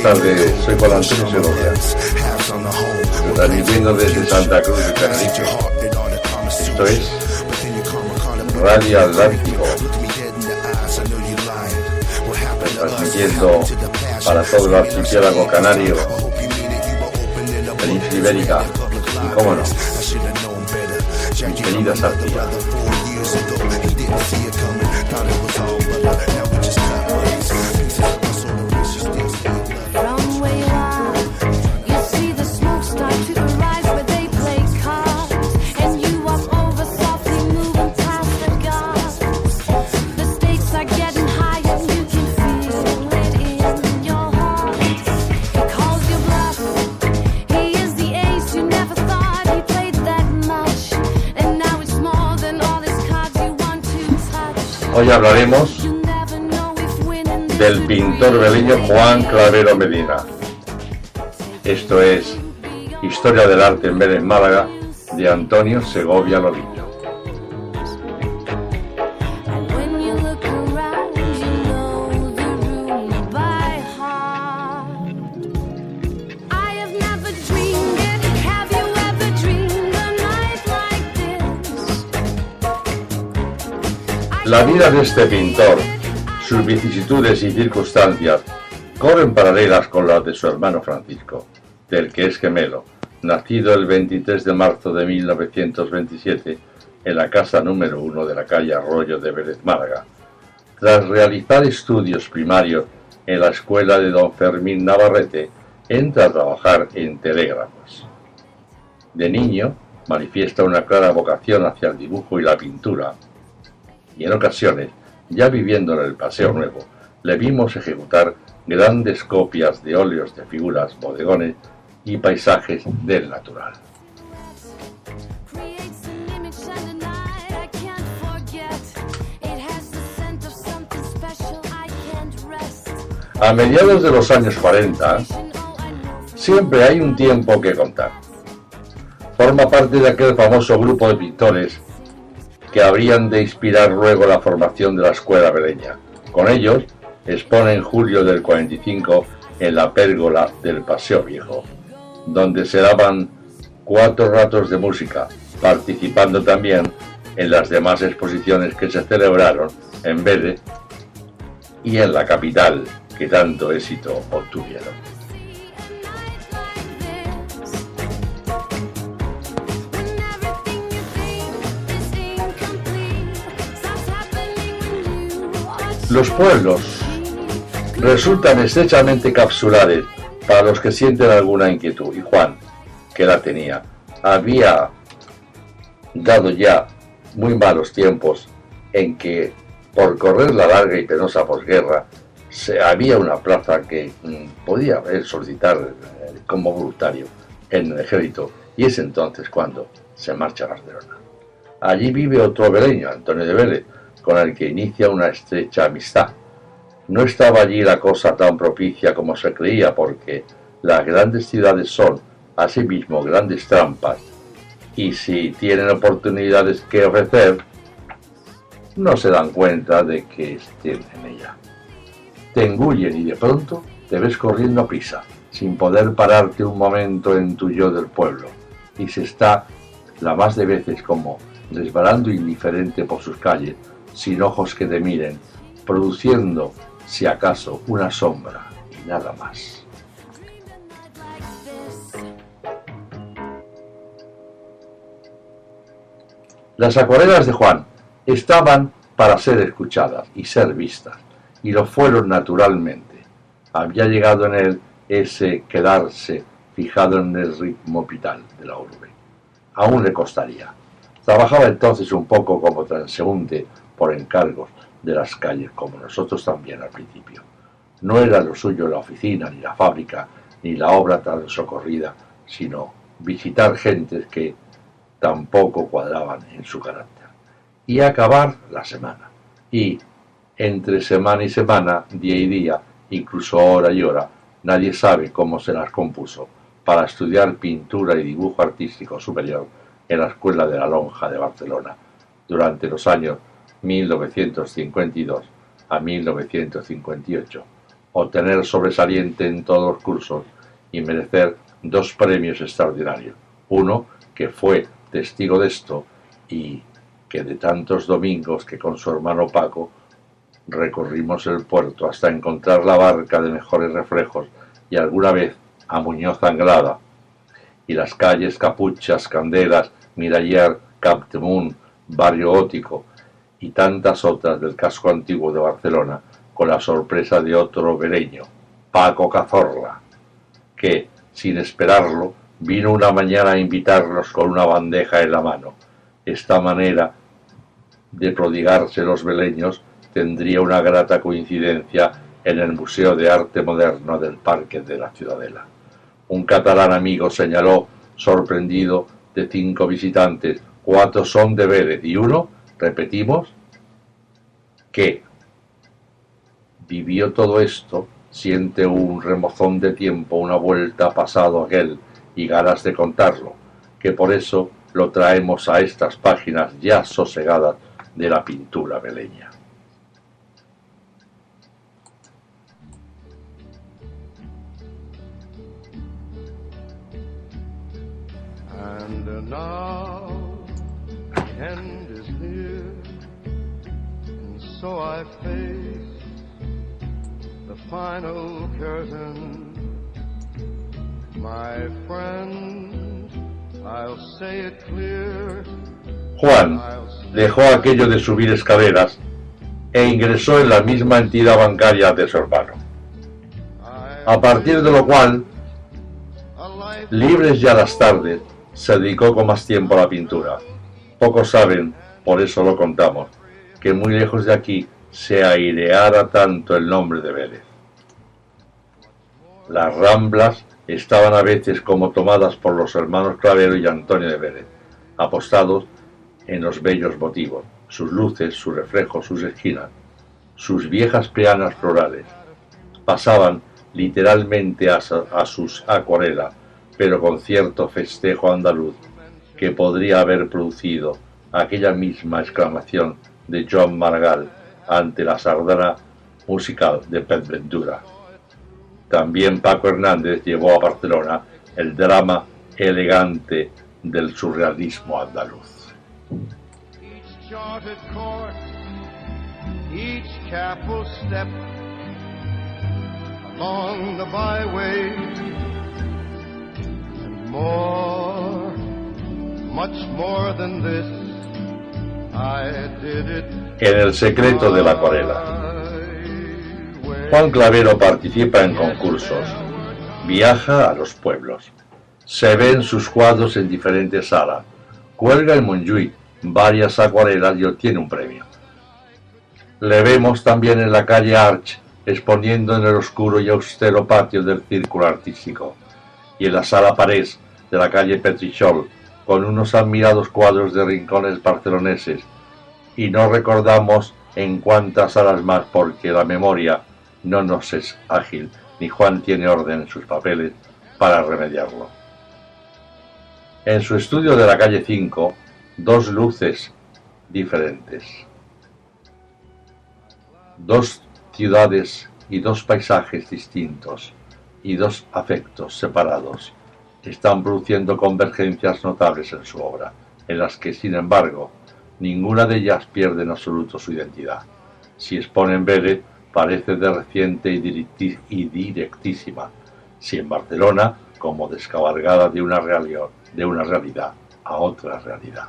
buenas tardes, soy Juan Antonio Segovia, transmitiendo desde Santa Cruz de Tenerife. Esto es Radio Atlántico, transmitiendo para todo el archipiélago canario, península ibérica y, cómo no, mis queridas Artigas. Hoy hablaremos del pintor beleño Juan Clavero Medina. Esto es Historia del Arte en Vélez, Málaga, de Antonio Segovia Loriño. La vida de este pintor, sus vicisitudes y circunstancias corren paralelas con las de su hermano Francisco, del que es gemelo, nacido el 23 de marzo de 1927 en la casa número 1 de la calle Arroyo de Vélez, Málaga. Tras realizar estudios primarios en la escuela de don Fermín Navarrete, entra a trabajar en telégrafos. De niño, manifiesta una clara vocación hacia el dibujo y la pintura, y en ocasiones, ya viviendo en el Paseo Nuevo, le vimos ejecutar grandes copias de óleos de figuras, bodegones y paisajes del natural. A mediados de los años 40, siempre hay un tiempo que contar. Forma parte de aquel famoso grupo de pintores que habrían de inspirar luego la formación de la escuela beleña. Con ellos expone en julio del 45 en la pérgola del Paseo Viejo, donde se daban 4 ratos de música, participando también en las demás exposiciones que se celebraron en Vélez y en la capital, que tanto éxito obtuvieron. Los pueblos resultan estrechamente capsulares para los que sienten alguna inquietud, y Juan, que la tenía, había dado ya muy malos tiempos en que, por correr la larga y penosa posguerra, había una plaza que podía solicitar como voluntario en el ejército, y es entonces cuando se marcha a Barcelona. Allí vive otro beleño, Antonio de Vélez, con el que inicia una estrecha amistad. No estaba allí la cosa tan propicia como se creía, porque las grandes ciudades son, asimismo, grandes trampas, y si tienen oportunidades que ofrecer, no se dan cuenta de que estén en ella. Te engullen y de pronto te ves corriendo a prisa, sin poder pararte un momento en tu yo del pueblo, y se está, la más de veces, como resbalando indiferente por sus calles, sin ojos que te miren, produciendo, si acaso, una sombra y nada más. Las acuarelas de Juan estaban para ser escuchadas y ser vistas, y lo fueron naturalmente. Había llegado en él ese quedarse fijado en el ritmo vital de la urbe. Aún le costaría. Trabajaba entonces un poco como transeúnte por encargos de las calles, como nosotros también al principio. No era lo suyo la oficina, ni la fábrica, ni la obra tan socorrida, sino visitar gentes que tampoco cuadraban en su carácter. Y acabar la semana. Y entre semana y semana, día y día, incluso hora y hora, nadie sabe cómo se las compuso para estudiar pintura y dibujo artístico superior en la Escuela de la Lonja de Barcelona durante los años 1952 a 1958, obtener sobresaliente en todos los cursos y merecer 2 premios extraordinarios. Uno, que fue testigo de esto y que de tantos domingos que con su hermano Paco recorrimos el puerto hasta encontrar la barca de mejores reflejos y alguna vez a Muñoz Anglada y las calles Capuchas, Candelas, Miraller, Capdemunt, Barrio Gótico y tantas otras del casco antiguo de Barcelona, con la sorpresa de otro veleño, Paco Cazorla, que, sin esperarlo, vino una mañana a invitarnos con una bandeja en la mano. Esta manera de prodigarse los veleños tendría una grata coincidencia en el Museo de Arte Moderno del Parque de la Ciudadela. Un catalán amigo señaló, sorprendido, de 5 visitantes, 4 son de Vélez y uno, repetimos, que vivió todo esto, siente un remozón de tiempo, una vuelta pasado aquel y ganas de contarlo, que por eso lo traemos a estas páginas ya sosegadas de la pintura veleña. And now the end is near, and so I face the final curtain. My friend, I'll say it clear. Juan dejó aquello de subir escaleras e ingresó en la misma entidad bancaria de su hermano. A partir de lo cual, libres ya las tardes, se dedicó con más tiempo a la pintura. Pocos saben, por eso lo contamos, que muy lejos de aquí se aireara tanto el nombre de Vélez. Las Ramblas estaban a veces como tomadas por los hermanos Clavero y Antonio de Vélez, apostados en los bellos motivos, sus luces, sus reflejos, sus esquinas, sus viejas peanas florales. Pasaban literalmente a sus acuarelas, pero con cierto festejo andaluz que podría haber producido aquella misma exclamación de Joan Maragall ante la sardana musical de Pep Ventura. También Paco Hernández llevó a Barcelona el drama elegante del surrealismo andaluz. Each charted course, each careful step along the byway, and more, much more than this, I did it. En el secreto de la acuarela. Juan Clavero participa en concursos, viaja a los pueblos, se ven sus cuadros en diferentes salas, cuelga en Montjuïc varias acuarelas y obtiene un premio. Le vemos también en la calle Arch, exponiendo en el oscuro y austero patio del Círculo Artístico, y en la sala Parés de la calle Petrichol, con unos admirados cuadros de rincones barceloneses, y no recordamos en cuántas salas más porque la memoria no nos es ágil, ni Juan tiene orden en sus papeles para remediarlo. En su estudio de la calle 5, 2 luces diferentes, 2 ciudades y 2 paisajes distintos y 2 afectos separados están produciendo convergencias notables en su obra, en las que, sin embargo, ninguna de ellas pierde en absoluto su identidad. Si expone en Vélez, parece de reciente y directísima, si en Barcelona, como descabalgada de una realidad a otra realidad.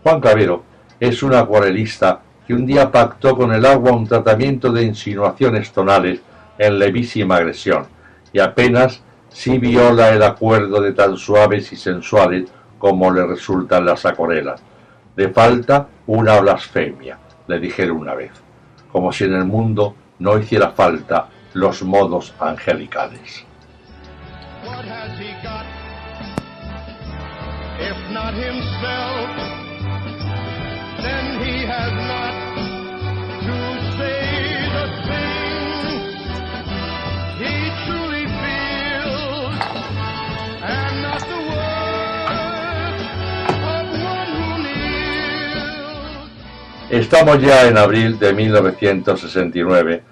Juan Clavero es un acuarelista que un día pactó con el agua un tratamiento de insinuaciones tonales en levísima agresión, y apenas si viola el acuerdo de tan suaves y sensuales como le resultan las acuarelas. Le falta una blasfemia, le dijeron una vez, como si en el mundo no hiciera falta los modos angelicales. What has he got, if not himself? Then he has not to say the things he truly feels, and not the words of one who kneels. Estamos ya en abril de 1969,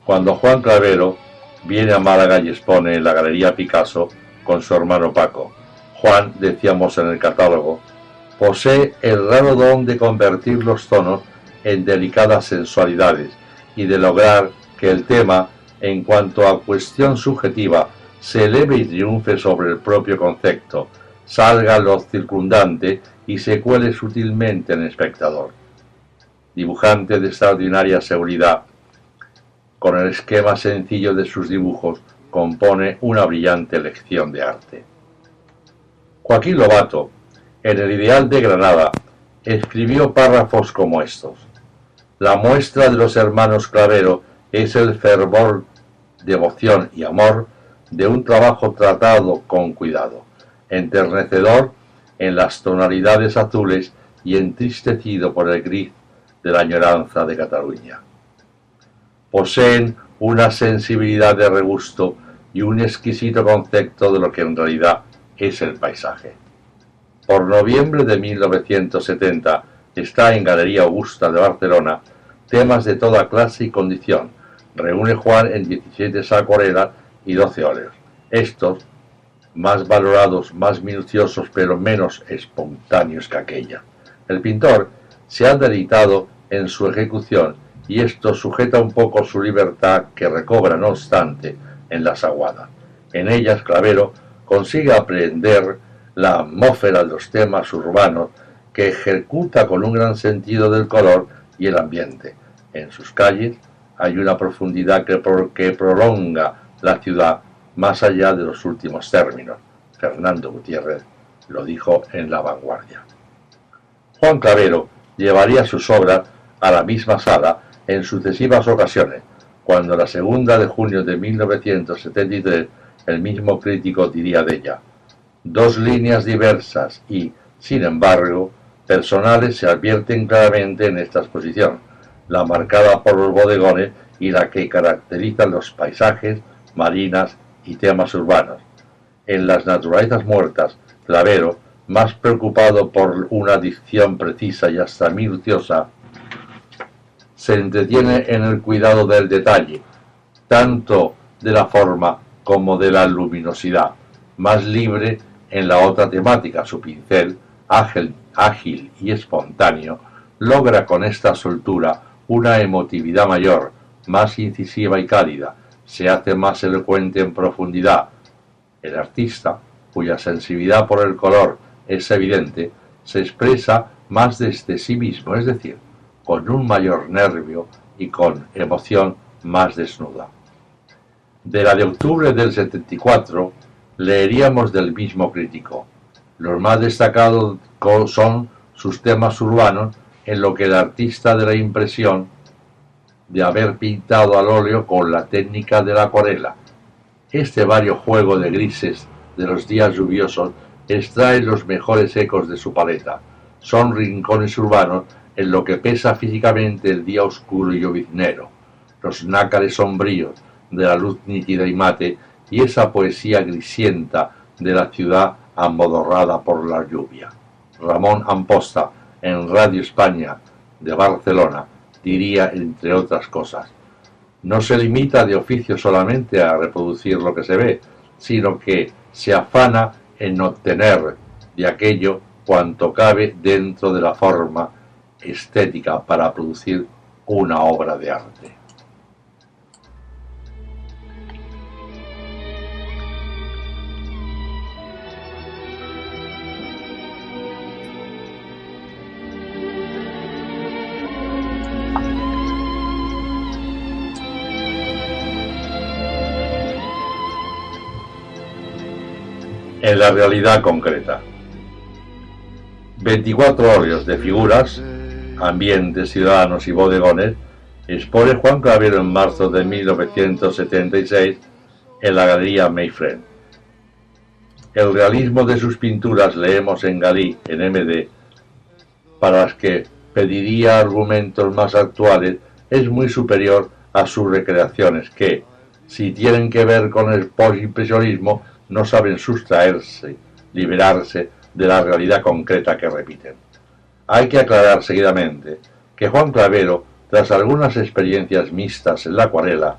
Cuando Juan Clavero viene a Málaga y expone en la Galería Picasso con su hermano Paco, Juan, decíamos en el catálogo, posee el raro don de convertir los tonos en delicadas sensualidades y de lograr que el tema, en cuanto a cuestión subjetiva, se eleve y triunfe sobre el propio concepto, salga lo circundante y se cuele sutilmente en el espectador. Dibujante de extraordinaria seguridad, con el esquema sencillo de sus dibujos compone una brillante lección de arte. Joaquín Lobato, en El Ideal de Granada, escribió párrafos como estos: la muestra de los hermanos Clavero es el fervor, devoción y amor de un trabajo tratado con cuidado, enternecedor en las tonalidades azules y entristecido por el gris de la añoranza de Cataluña. Poseen una sensibilidad de regusto y un exquisito concepto de lo que en realidad es el paisaje. Por noviembre de 1970 está en Galería Augusta de Barcelona Temas de toda clase y condición. Reúne Juan en 17 acuarelas y 12 óleos. Estos, más valorados, más minuciosos, pero menos espontáneos que aquella. El pintor se ha deleitado en su ejecución y esto sujeta un poco su libertad, que recobra, no obstante, en las aguadas. En ellas Clavero consigue aprender la atmósfera de los temas urbanos que ejecuta con un gran sentido del color y el ambiente. En sus calles hay una profundidad que prolonga la ciudad más allá de los últimos términos. Fernando Gutiérrez lo dijo en La Vanguardia. Juan Clavero llevaría sus obras a la misma sala en sucesivas ocasiones, cuando la 2 de junio de 1973 el mismo crítico diría de ella: dos líneas diversas y, sin embargo, personales se advierten claramente en esta exposición, la marcada por los bodegones y la que caracteriza los paisajes, marinas y temas urbanos. En las naturalezas muertas, Clavero, más preocupado por una dicción precisa y hasta minuciosa, se entretiene en el cuidado del detalle, tanto de la forma como de la luminosidad. Más libre en la otra temática, su pincel, ágil y espontáneo, logra con esta soltura una emotividad mayor, más incisiva y cálida, se hace más elocuente en profundidad. El artista, cuya sensibilidad por el color es evidente, se expresa más desde sí mismo, es decir, con un mayor nervio y con emoción más desnuda. De la de octubre del 74 leeríamos del mismo crítico: los más destacados son sus temas urbanos, en lo que el artista de la impresión de haber pintado al óleo con la técnica de la acuarela. Este vario juego de grises de los días lluviosos extrae los mejores ecos de su paleta. Son rincones urbanos en lo que pesa físicamente el día oscuro y lloviznero, los nácares sombríos de la luz nítida y mate y esa poesía grisienta de la ciudad amodorrada por la lluvia. Ramón Amposta, en Radio España de Barcelona, diría, entre otras cosas: no se limita de oficio solamente a reproducir lo que se ve, sino que se afana en obtener de aquello cuanto cabe dentro de la forma estética para producir una obra de arte. En la realidad concreta. 24 óleos de figuras, ambientes, ciudadanos y bodegones expone Juan Clavero en marzo de 1976 en la Galería Mayfair. El realismo de sus pinturas, leemos en Galí, en MD, para las que pediría argumentos más actuales, es muy superior a sus recreaciones que, si tienen que ver con el postimpresionismo, no saben sustraerse, liberarse de la realidad concreta que repiten. Hay que aclarar seguidamente que Juan Clavero, tras algunas experiencias mixtas en la acuarela,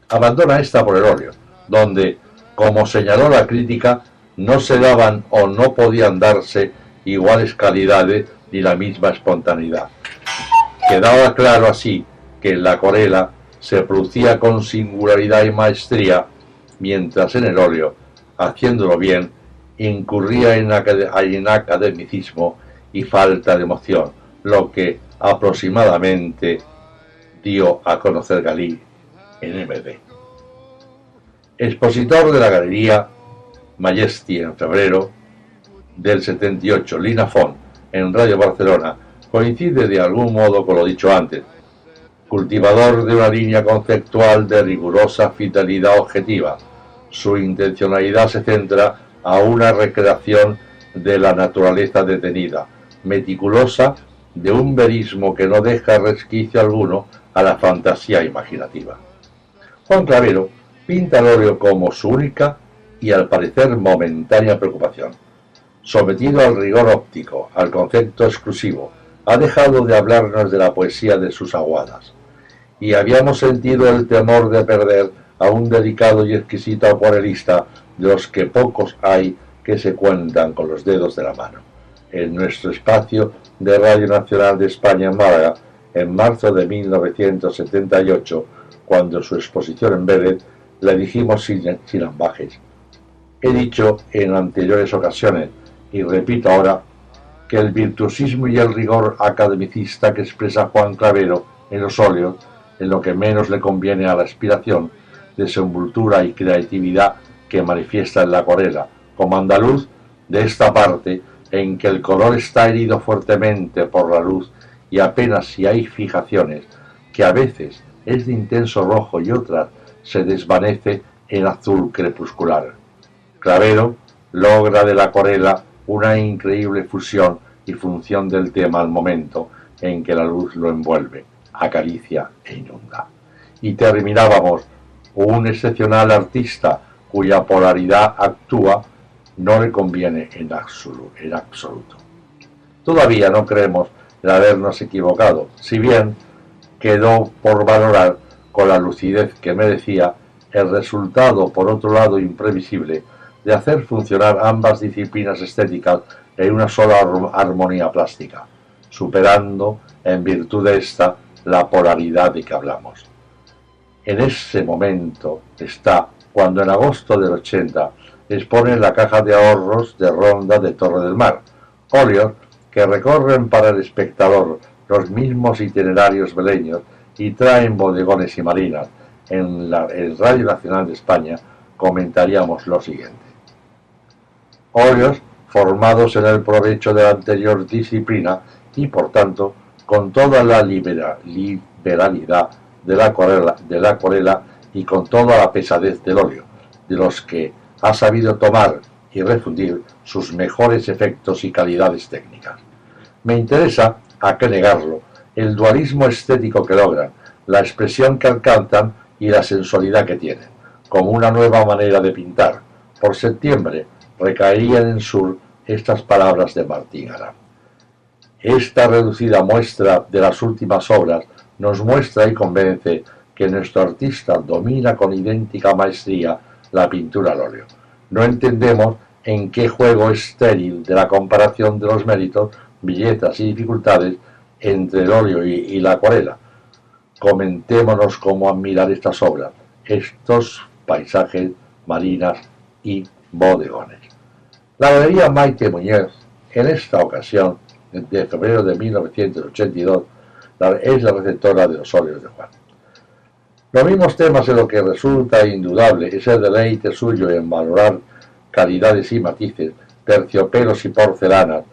Abandona esta por el óleo, donde, como señaló la crítica, no se daban o no podían darse iguales calidades ni la misma espontaneidad. Quedaba claro así que en la acuarela se producía con singularidad y maestría, mientras en el óleo, haciéndolo bien, incurría en academicismo y falta de emoción, lo que aproximadamente dio a conocer Galí en MD. Expositor de la Galería Majesty en febrero del 78, Lina Font, en Radio Barcelona, coincide de algún modo con lo dicho antes. Cultivador de una línea conceptual de rigurosa fidelidad objetiva, su intencionalidad se centra a una recreación de la naturaleza detenida, meticulosa, de un verismo que no deja resquicio alguno a la fantasía imaginativa. Juan Clavero pinta el óleo como su única y al parecer momentánea preocupación. Sometido al rigor óptico, al concepto exclusivo, ha dejado de hablarnos de la poesía de sus aguadas, y habíamos sentido el temor de perder a un delicado y exquisito acuarelista de los que pocos hay que se cuentan con los dedos de la mano. En nuestro espacio de Radio Nacional de España en Málaga, en marzo de 1978, cuando su exposición en Vélez, le dijimos sin ambajes. He dicho en anteriores ocasiones, y repito ahora, que el virtuosismo y el rigor academicista que expresa Juan Clavero en los óleos, en lo que menos le conviene a la aspiración, desenvoltura y creatividad que manifiesta en la acuarela, como andaluz de esta parte en que el color está herido fuertemente por la luz y apenas si hay fijaciones, que a veces es de intenso rojo y otras se desvanece en azul crepuscular. Clavero logra de la acuarela una increíble fusión y función del tema al momento en que la luz lo envuelve, acaricia e inunda. Y terminábamos un excepcional artista cuya polaridad actúa no le conviene en absoluto. Todavía no creemos en habernos equivocado, si bien quedó por valorar con la lucidez que merecía el resultado, por otro lado imprevisible, de hacer funcionar ambas disciplinas estéticas en una sola armonía plástica, superando, en virtud de esta, la polaridad de que hablamos. En ese momento está cuando en agosto del 80 expone en la caja de ahorros de Ronda de Torre del Mar, óleos que recorren para el espectador los mismos itinerarios beleños y traen bodegones y marinas. En Radio Nacional de España comentaríamos lo siguiente. Óleos formados en el provecho de la anterior disciplina y, por tanto, con toda la liberalidad de la acuarela y con toda la pesadez del óleo, de los que ha sabido tomar y refundir sus mejores efectos y calidades técnicas. Me interesa, a qué negarlo, el dualismo estético que logran, la expresión que alcanzan y la sensualidad que tienen, como una nueva manera de pintar. Por septiembre recaerían en Sur estas palabras de Martín Arán. Esta reducida muestra de las últimas obras nos muestra y convence que nuestro artista domina con idéntica maestría la pintura al óleo. No entendemos en qué juego estéril de la comparación de los méritos, billetas y dificultades entre el óleo y la acuarela. Comentémonos cómo admirar estas obras, estos paisajes, marinas y bodegones. La Galería Maite Muñoz, en esta ocasión, de febrero de 1982, es la receptora de los óleos de Juan. Los mismos temas en lo que resulta indudable es el deleite suyo en valorar calidades y matices, terciopelos y porcelanas,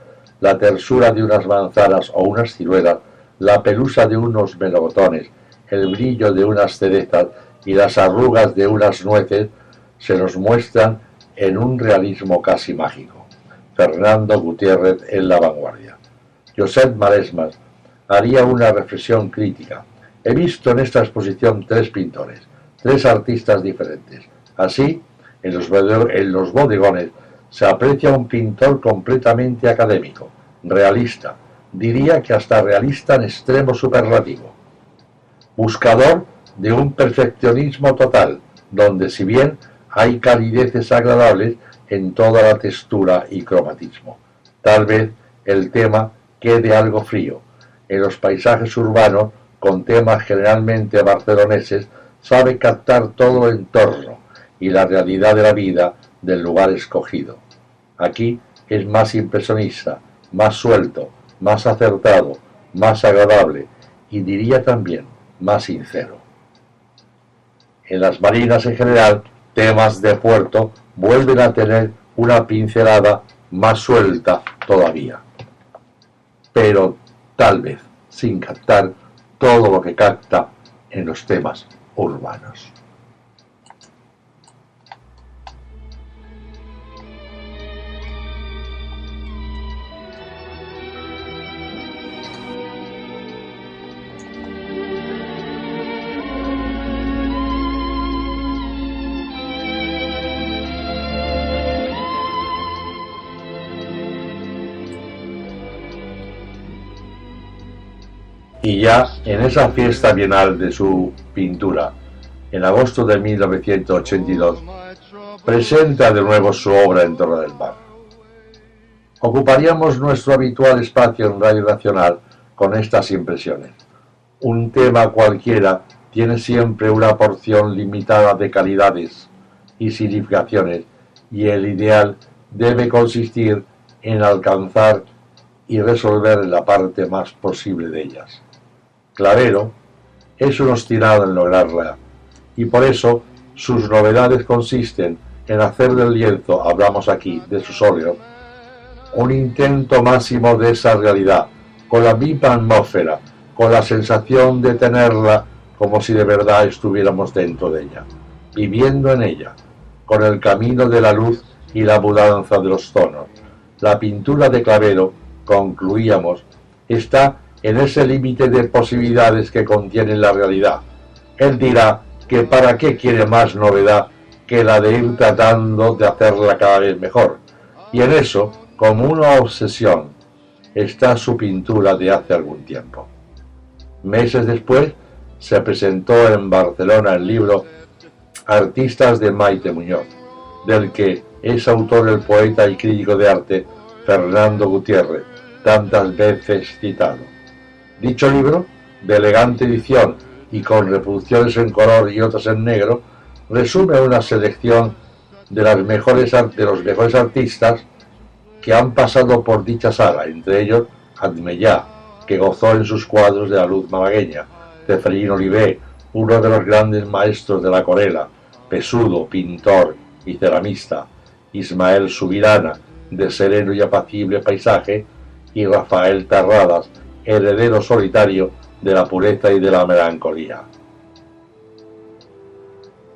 la tersura de unas manzanas o unas ciruelas, la pelusa de unos melocotones, el brillo de unas cerezas y las arrugas de unas nueces se nos muestran en un realismo casi mágico. Fernando Gutiérrez en La Vanguardia. Josep Maresmas haría una reflexión crítica. He visto en esta exposición tres pintores, tres artistas diferentes. Así, en los bodegones se aprecia un pintor completamente académico, realista, diría que hasta realista en extremo superlativo, buscador de un perfeccionismo total, donde si bien hay calideces agradables en toda la textura y cromatismo, tal vez el tema quede algo frío. En los paisajes urbanos, con temas generalmente barceloneses, sabe captar todo el entorno y la realidad de la vida del lugar escogido. Aquí es más impresionista, más suelto, más acertado, más agradable y diría también más sincero. En las marinas en general, temas de puerto vuelven a tener una pincelada más suelta todavía, pero tal vez sin captar todo lo que capta en los temas urbanos. Y ya en esa fiesta bienal de su pintura, en agosto de 1982, presenta de nuevo su obra en Torre del Mar. Ocuparíamos nuestro habitual espacio en Radio Nacional con estas impresiones. Un tema cualquiera tiene siempre una porción limitada de calidades y significaciones, y el ideal debe consistir en alcanzar y resolver la parte más posible de ellas. Clavero es un obstinado en lograrla, y por eso sus novedades consisten en hacer del lienzo, hablamos aquí de sus óleos, un intento máximo de esa realidad, con la misma atmósfera, con la sensación de tenerla como si de verdad estuviéramos dentro de ella, viviendo en ella, con el camino de la luz y la mudanza de los tonos. La pintura de Clavero, concluíamos, está en ese límite de posibilidades que contiene la realidad. Él dirá que para qué quiere más novedad que la de ir tratando de hacerla cada vez mejor. Y en eso, como una obsesión, está su pintura de hace algún tiempo. Meses después, se presentó en Barcelona el libro Artistas de Maite Muñoz, del que es autor el poeta y crítico de arte Fernando Gutiérrez, tantas veces citado. Dicho libro, de elegante edición y con reproducciones en color y otras en negro, resume una selección de los mejores artistas que han pasado por dicha sala, entre ellos Admellá, que gozó en sus cuadros de la luz malagueña, Ceferín Olivé, uno de los grandes maestros de la acuarela, Pesudo, pintor y ceramista, Ismael Subirana, de sereno y apacible paisaje, y Rafael Terradas, heredero solitario de la pureza y de la melancolía.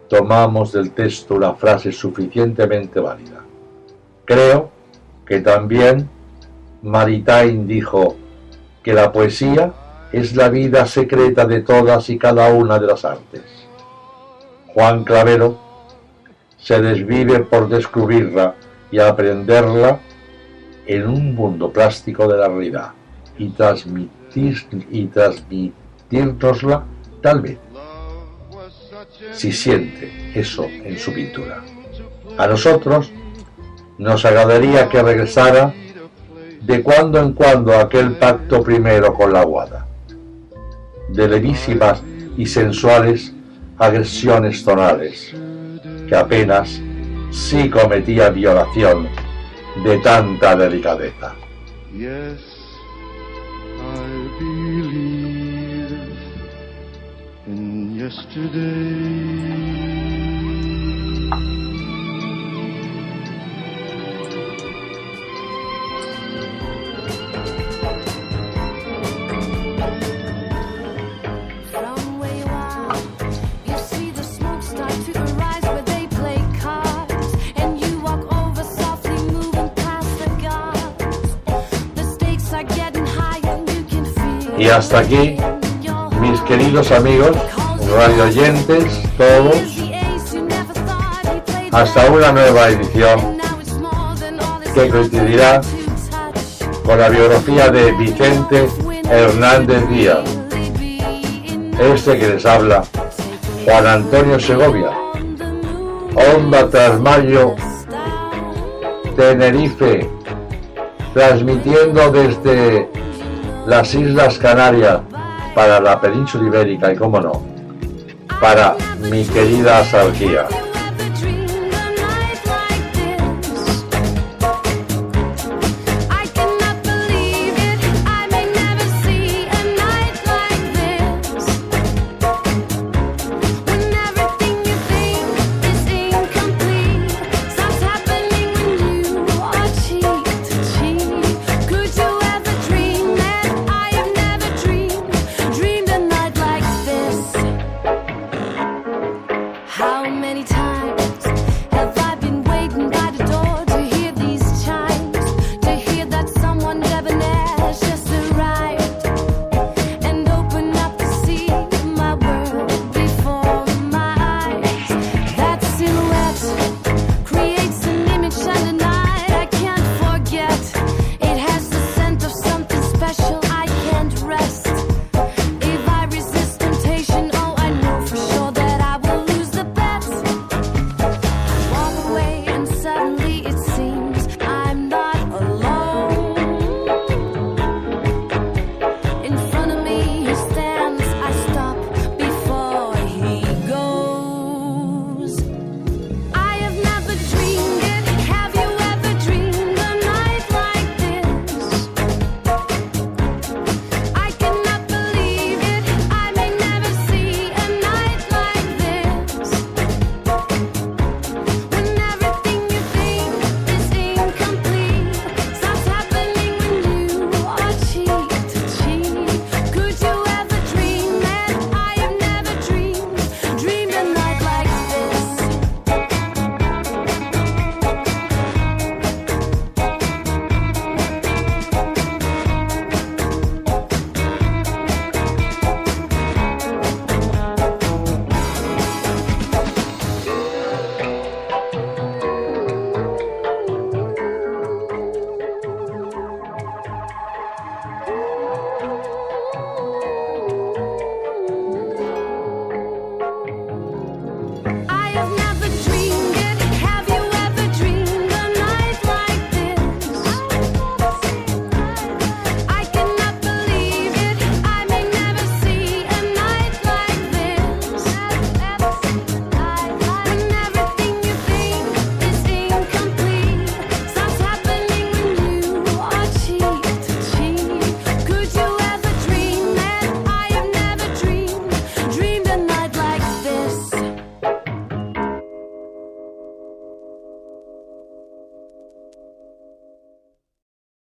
Tomamos del texto una frase suficientemente válida. Creo que también Maritain dijo que la poesía es la vida secreta de todas y cada una de las artes. Juan Clavero se desvive por descubrirla y aprenderla en un mundo plástico de la realidad y transmitirnosla, tal vez, si siente eso en su pintura. A nosotros nos agradaría que regresara de cuando en cuando aquel pacto primero con la guada, de levísimas y sensuales agresiones tonales, que apenas sí cometía violación de tanta delicadeza. Yes, I believe in yesterday. Y hasta aquí, mis queridos amigos, radio oyentes, todos, hasta una nueva edición que coincidirá con la biografía de Vicente Hernández Díaz, este que les habla, Juan Antonio Segovia. Onda Trasmayo, Tenerife, transmitiendo desde las Islas Canarias para la península ibérica y, cómo no, para mi querida Sarquía.